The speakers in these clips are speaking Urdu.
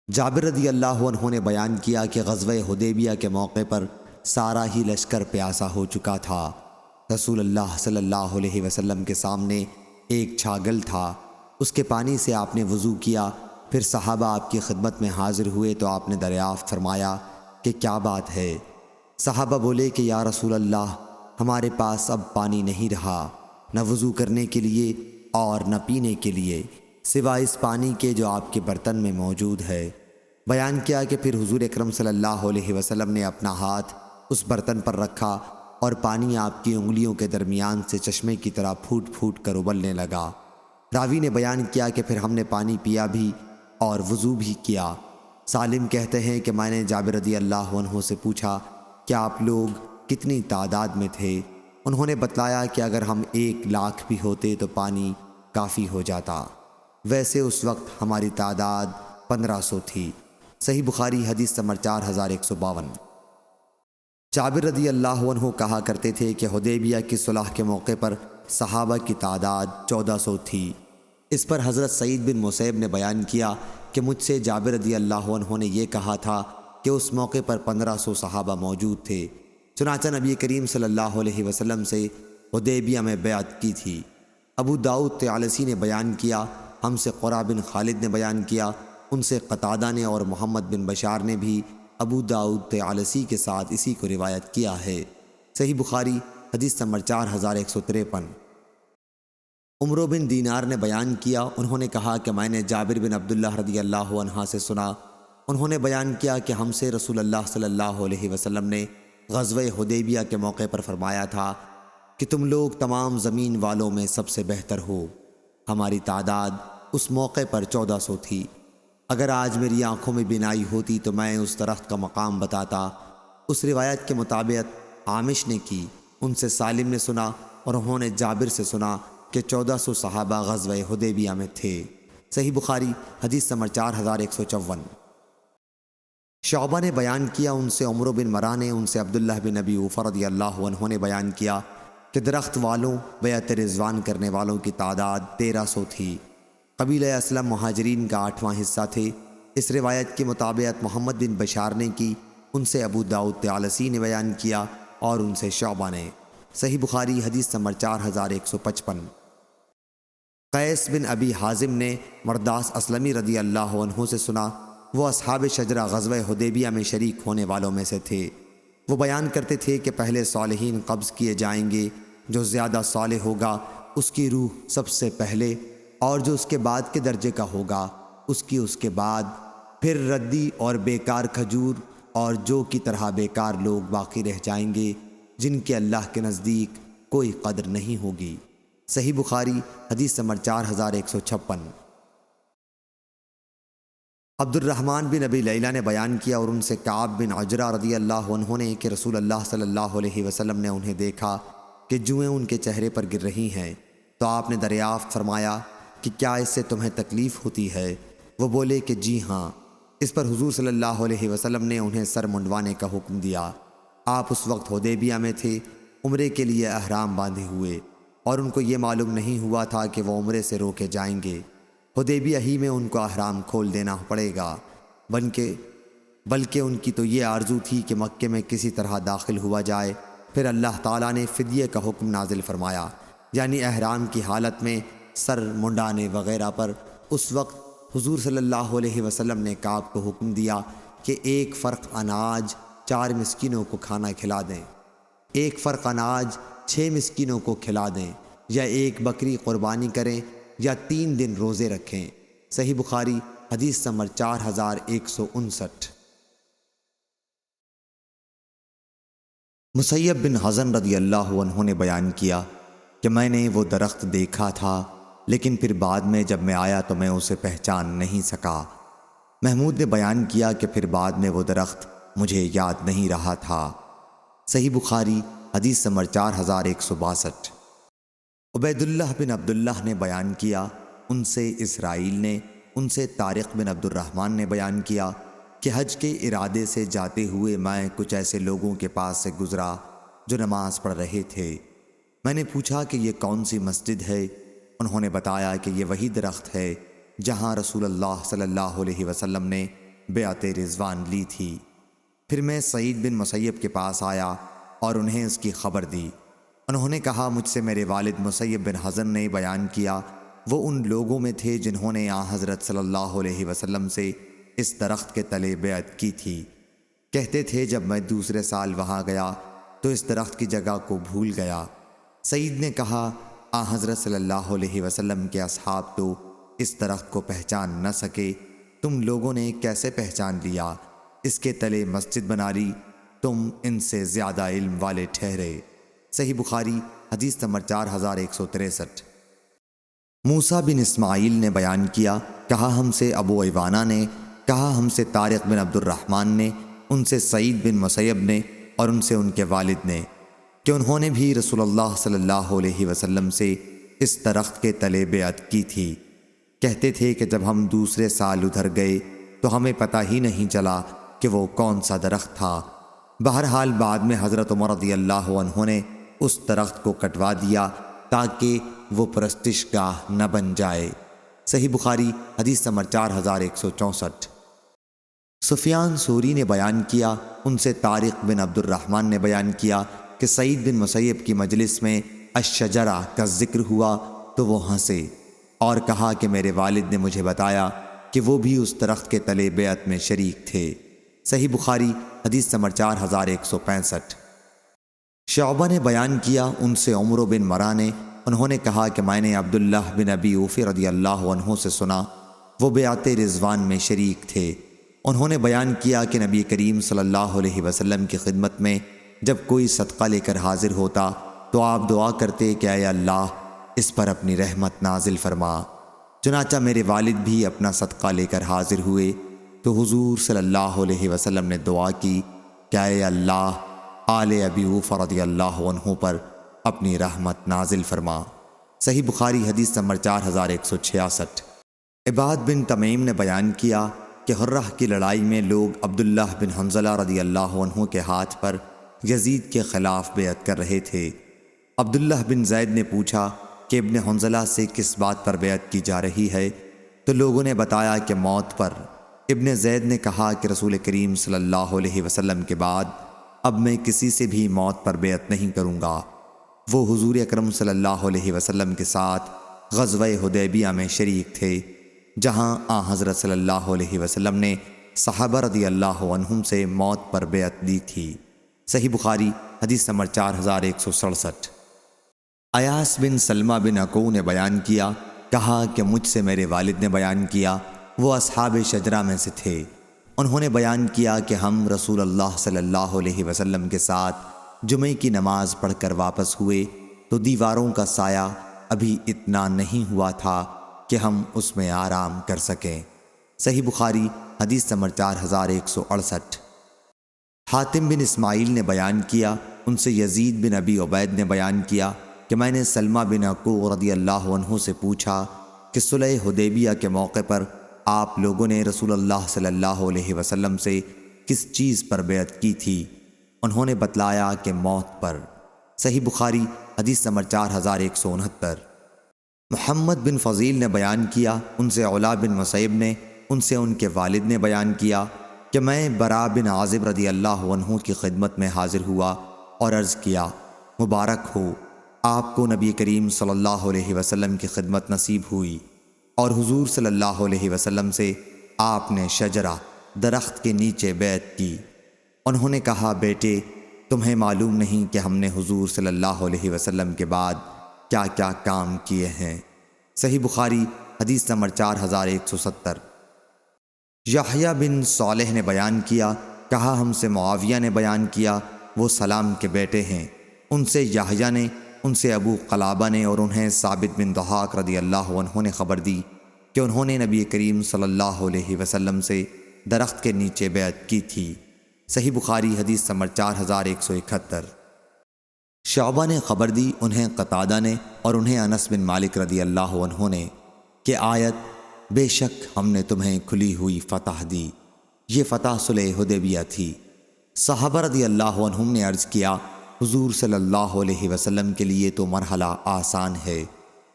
جابر رضی اللہ عنہ نے بیان کیا کہ غزوہ حدیبیہ کے موقع پر سارا ہی لشکر پیاسا ہو چکا تھا۔ رسول اللہ صلی اللہ علیہ وسلم کے سامنے ایک چھاگل تھا، اس کے پانی سے آپ نے وضو کیا، پھر صحابہ آپ کی خدمت میں حاضر ہوئے تو آپ نے دریافت فرمایا کہ کیا بات ہے؟ صحابہ بولے کہ یا رسول اللہ، ہمارے پاس اب پانی نہیں رہا، نہ وضو کرنے کے لیے اور نہ پینے کے لیے، سوائے اس پانی کے جو آپ کے برتن میں موجود ہے۔ بیان کیا کہ پھر حضور اکرم صلی اللہ علیہ وسلم نے اپنا ہاتھ اس برتن پر رکھا اور پانی آپ کی انگلیوں کے درمیان سے چشمے کی طرح پھوٹ پھوٹ کر ابلنے لگا۔ راوی نے بیان کیا کہ پھر ہم نے پانی پیا بھی اور وضو بھی کیا۔ سالم کہتے ہیں کہ میں نے جابر رضی اللہ عنہ سے پوچھا کہ آپ لوگ کتنی تعداد میں تھے؟ انہوں نے بتلایا کہ اگر ہم 1,00,000 بھی ہوتے تو پانی کافی ہو جاتا۔ ویسے اس وقت ہماری تعداد 1500 تھی۔ صحیح بخاری حدیث نمبر 4152۔ جابر رضی اللہ عنہ کہا کرتے تھے کہ حدیبیہ کی صلح کے موقع پر صحابہ کی تعداد 1400 تھی۔ اس پر حضرت سعید بن مسیب نے بیان کیا کہ مجھ سے جابر رضی اللہ عنہ نے یہ کہا تھا کہ اس موقع پر 1500 صحابہ موجود تھے، چنانچہ نبی کریم صلی اللہ علیہ وسلم سے حدیبیہ میں بیعت کی تھی۔ ابو داؤد طیالسی نے بیان کیا، ہم سے قرہ بن خالد نے بیان کیا، ان سے قتادہ نے اور محمد بن بشار نے بھی ابو داؤد طیالسی کے ساتھ اسی کو روایت کیا ہے۔ صحیح بخاری حدیث نمبر 4153۔ عمرو بن دینار نے بیان کیا، انہوں نے کہا کہ میں نے جابر بن عبداللہ رضی اللہ عنہ سے سنا، انہوں نے بیان کیا کہ ہم سے رسول اللہ صلی اللہ علیہ وسلم نے غزوہ حدیبیہ کے موقع پر فرمایا تھا کہ تم لوگ تمام زمین والوں میں سب سے بہتر ہو۔ ہماری تعداد اس موقع پر 1400 تھی۔ اگر آج میری آنکھوں میں بینائی ہوتی تو میں اس درخت کا مقام بتاتا۔ اس روایت کے مطابق عامش نے کی، ان سے سالم نے سنا اور انہوں نے جابر سے سنا کہ 1400 صحابہ غزوہ حدیبیہ میں تھے۔ صحیح بخاری حدیث نمبر 4154۔ شعبہ نے بیان کیا، ان سے عمرو بن مرہ نے، ان سے عبداللہ بن ابی اوفہ رضی اللہ عنہ نے بیان کیا کہ درخت والوں بیعت رضوان کرنے والوں کی تعداد 1300 تھی۔ قبیلہ اسلم مہاجرین کا 8واں حصہ تھے۔ اس روایت کے مطابق محمد بن بشار نے کی، ان سے ابو داؤد طیالسی نے بیان کیا اور ان سے شعبہ نے۔ صحیح بخاری حدیث نمبر 4155۔ قیس بن ابی حازم نے مرداس اسلمی رضی اللہ عنہ سے سنا، وہ اصحاب شجرہ غزوہ حدیبیہ میں شریک ہونے والوں میں سے تھے۔ وہ بیان کرتے تھے کہ پہلے صالحین قبض کیے جائیں گے، جو زیادہ صالح ہوگا اس کی روح سب سے پہلے، اور جو اس کے بعد کے درجے کا ہوگا اس کے بعد، پھر ردی اور بیکار کھجور اور جو کی طرح بیکار لوگ باقی رہ جائیں گے جن کے اللہ کے نزدیک کوئی قدر نہیں ہوگی۔ صحیح بخاری حدیث نمبر 4156۔ عبد الرحمن بن ابی لیلہ نے بیان کیا اور ان سے کعب بن عجرہ رضی اللہ عنہ نے کہ رسول اللہ صلی اللہ علیہ وسلم نے انہیں دیکھا کہ جوئیں ان کے چہرے پر گر رہی ہیں، تو آپ نے دریافت فرمایا کہ کیا اس سے تمہیں تکلیف ہوتی ہے؟ وہ بولے کہ جی ہاں۔ اس پر حضور صلی اللہ علیہ وسلم نے انہیں سر منڈوانے کا حکم دیا۔ آپ اس وقت حدیبیہ میں تھے، عمرے کے لیے احرام باندھے ہوئے، اور ان کو یہ معلوم نہیں ہوا تھا کہ وہ عمرے سے روکے جائیں گے۔ حدیبیہ ہی میں ان کو احرام کھول دینا پڑے گا، بلکہ ان کی تو یہ آرزو تھی کہ مکے میں کسی طرح داخل ہوا جائے۔ پھر اللہ تعالیٰ نے فدیے کا حکم نازل فرمایا، یعنی احرام کی حالت میں سر منڈانے وغیرہ پر۔ اس وقت حضور صلی اللہ علیہ وسلم نے کعب کو حکم دیا کہ 1 فرق اناج 4 مسکینوں کو کھانا کھلا دیں، 1 فرق اناج 6 مسکینوں کو کھلا دیں، یا 1 بکری قربانی کریں، یا 3 دن روزے رکھیں۔ صحیح بخاری حدیث نمبر 4159۔ مسیب بن حزن رضی اللہ عنہ نے بیان کیا کہ میں نے وہ درخت دیکھا تھا، لیکن پھر بعد میں جب میں آیا تو میں اسے پہچان نہیں سکا۔ محمود نے بیان کیا کہ پھر بعد میں وہ درخت مجھے یاد نہیں رہا تھا۔ صحیح بخاری حدیث نمبر 4162۔ عبید اللہ بن عبداللہ نے بیان کیا، ان سے اسرائیل نے، ان سے طارق بن عبد الرحمن نے بیان کیا کہ حج کے ارادے سے جاتے ہوئے میں کچھ ایسے لوگوں کے پاس سے گزرا جو نماز پڑھ رہے تھے۔ میں نے پوچھا کہ یہ کون سی مسجد ہے؟ انہوں نے بتایا کہ یہ وہی درخت ہے جہاں رسول اللہ صلی اللہ علیہ وسلم نے بیعت رضوان لی تھی۔ پھر میں سعید بن مسیب کے پاس آیا اور انہیں اس کی خبر دی۔ انہوں نے کہا مجھ سے میرے والد مسیب بن حزن نے بیان کیا، وہ ان لوگوں میں تھے جنہوں نے حضرت صلی اللہ علیہ وسلم سے اس درخت کے تلے بیعت کی تھی۔ کہتے تھے جب میں دوسرے سال وہاں گیا تو اس درخت کی جگہ کو بھول گیا۔ سعید نے کہا حضرت صلی اللہ علیہ وسلم کے اصحاب تو اس درخت کو پہچان نہ سکے، تم لوگوں نے کیسے پہچان لیا؟ اس کے تلے مسجد بنا لی، تم ان سے زیادہ علم والے ٹھہرے۔ صحیح بخاری حدیث نمبر 4163۔ موسیٰ بن اسماعیل نے بیان کیا، کہا ہم سے ابو ایوانہ نے، کہا ہم سے طارق بن عبد الرحمن نے، ان سے سعید بن مسیب نے اور ان سے ان کے والد نے، کہ انہوں نے بھی رسول اللہ صلی اللہ علیہ وسلم سے اس درخت کے تلے بیعت کی تھی۔ کہتے تھے کہ جب ہم دوسرے سال ادھر گئے تو ہمیں پتہ ہی نہیں چلا کہ وہ کون سا درخت تھا۔ بہرحال بعد میں حضرت عمر رضی اللہ عنہ نے اس درخت کو کٹوا دیا تاکہ وہ پرستش گاہ نہ بن جائے۔ صحیح بخاری حدیث نمبر 4164۔ سفیان ثوری نے بیان کیا، ان سے طارق بن عبد الرحمن نے بیان کیا کہ سعید بن مسیب کی مجلس میں الشجرہ کا ذکر ہوا تو وہ ہنسے اور کہا کہ میرے والد نے مجھے بتایا کہ وہ بھی اس درخت کے تلے بیعت میں شریک تھے۔ صحیح بخاری حدیث نمبر 4165۔ شعبہ نے بیان کیا، ان سے عمر بن مرہ نے، انہوں نے کہا کہ میں نے عبداللہ بن ابی اوفی رضی اللہ عنہ سے سنا، وہ بیعت رضوان میں شریک تھے۔ انہوں نے بیان کیا کہ نبی کریم صلی اللہ علیہ وسلم کی خدمت میں جب کوئی صدقہ لے کر حاضر ہوتا تو آپ دعا کرتے کہ اے اللہ اس پر اپنی رحمت نازل فرما۔ چنانچہ میرے والد بھی اپنا صدقہ لے کر حاضر ہوئے تو حضور صلی اللہ علیہ وسلم نے دعا کی کہ اے اللہ آل ابی اوفی رضی اللہ عنہ پر اپنی رحمت نازل فرما۔ صحیح بخاری حدیث نمبر 4166۔ عباد بن تمیم نے بیان کیا کہ حرہ کی لڑائی میں لوگ عبداللہ بن حنظلہ رضی اللہ عنہ کے ہاتھ پر یزید کے خلاف بیعت کر رہے تھے۔ عبداللہ بن زید نے پوچھا کہ ابن حنظلہ سے کس بات پر بیعت کی جا رہی ہے؟ تو لوگوں نے بتایا کہ موت پر۔ ابن زید نے کہا کہ رسول کریم صلی اللہ علیہ وسلم کے بعد اب میں کسی سے بھی موت پر بیعت نہیں کروں گا۔ وہ حضور اکرم صلی اللہ علیہ وسلم کے ساتھ غزوہ حدیبیہ میں شریک تھے، جہاں حضرت صلی اللہ علیہ وسلم نے صحابہ رضی اللہ عنہم سے موت پر بیعت دی تھی۔ صحیح بخاری حدیث نمبر 4167۔ ایاس بن سلمہ بن عقو نے بیان کیا، کہا کہ مجھ سے میرے والد نے بیان کیا، وہ اصحاب شجرہ میں سے تھے۔ انہوں نے بیان کیا کہ ہم رسول اللہ صلی اللہ علیہ وسلم کے ساتھ جمعے کی نماز پڑھ کر واپس ہوئے تو دیواروں کا سایہ ابھی اتنا نہیں ہوا تھا کہ ہم اس میں آرام کر سکیں۔ صحیح بخاری حدیث نمبر 4168۔ حاتم بن اسماعیل نے بیان کیا، ان سے یزید بن ابی عبید نے بیان کیا کہ میں نے سلمہ بن عقو رضی اللہ عنہ سے پوچھا کہ صلح حدیبیہ کے موقع پر آپ لوگوں نے رسول اللہ صلی اللہ علیہ وسلم سے کس چیز پر بیعت کی تھی؟ انہوں نے بتلایا کہ موت پر۔ صحیح بخاری حدیث نمبر 4169۔ محمد بن فضیل نے بیان کیا، ان سے علا بن مسیب نے، ان سے ان کے والد نے بیان کیا کہ میں برا بن عازب رضی اللہ عنہ کی خدمت میں حاضر ہوا اور عرض کیا، مبارک ہو، آپ کو نبی کریم صلی اللہ علیہ وسلم کی خدمت نصیب ہوئی، اور حضور صلی اللہ علیہ وسلم سے آپ نے شجرہ درخت کے نیچے بیعت کی۔ انہوں نے کہا، بیٹے تمہیں معلوم نہیں کہ ہم نے حضور صلی اللہ علیہ وسلم کے بعد کیا کیا کام کیے ہیں۔ صحیح بخاری حدیث نمبر 4170۔ یحییٰ بن صالح نے بیان کیا، کہا ہم سے معاویہ نے بیان کیا، وہ سلام کے بیٹے ہیں، ان سے یحییٰ نے، ان سے ابو قلابہ نے، اور انہیں ثابت بن ضحاک رضی اللہ عنہ نے خبر دی کہ انہوں نے نبی کریم صلی اللہ علیہ وسلم سے درخت کے نیچے بیعت کی تھی۔ صحیح بخاری حدیث نمبر 4171۔ شعبہ نے خبر دی، انہیں قتادہ نے اور انہیں انس بن مالک رضی اللہ عنہ نے کہ آیت بے شک ہم نے تمہیں کھلی ہوئی فتح دی، یہ فتح صلح حدیبیہ تھی۔ صحابہ رضی اللہ عنہم نے عرض کیا، حضور صلی اللہ علیہ وسلم کے لیے تو مرحلہ آسان ہے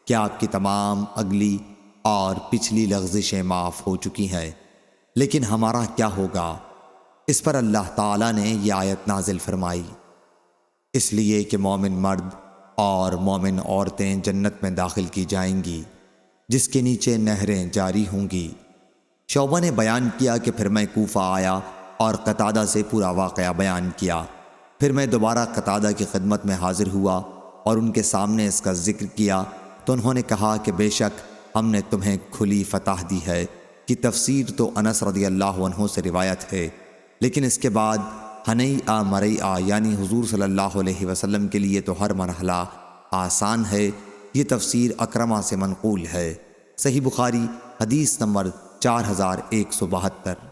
کہ آپ کی تمام اگلی اور پچھلی لغزشیں معاف ہو چکی ہیں۔ لیکن ہمارا کیا ہوگا؟ اس پر اللہ تعالیٰ نے یہ آیت نازل فرمائی، اس لیے کہ مومن مرد اور مومن عورتیں جنت میں داخل کی جائیں گی جس کے نیچے نہریں جاری ہوں گی۔ شعبہ نے بیان کیا کہ پھر میں کوفہ آیا اور قتادہ سے پورا واقعہ بیان کیا۔ پھر میں دوبارہ قتادہ کی خدمت میں حاضر ہوا اور ان کے سامنے اس کا ذکر کیا تو انہوں نے کہا کہ بے شک ہم نے تمہیں کھلی فتح دی ہے، کہ تفسیر تو انس رضی اللہ عنہ سے روایت ہے، لیکن اس کے بعد ہنیئا مرئیا یعنی حضور صلی اللہ علیہ وسلم کے لیے تو ہر مرحلہ آسان ہے، یہ تفسیر اکرمہ سے منقول ہے۔ صحیح بخاری حدیث نمبر 4172۔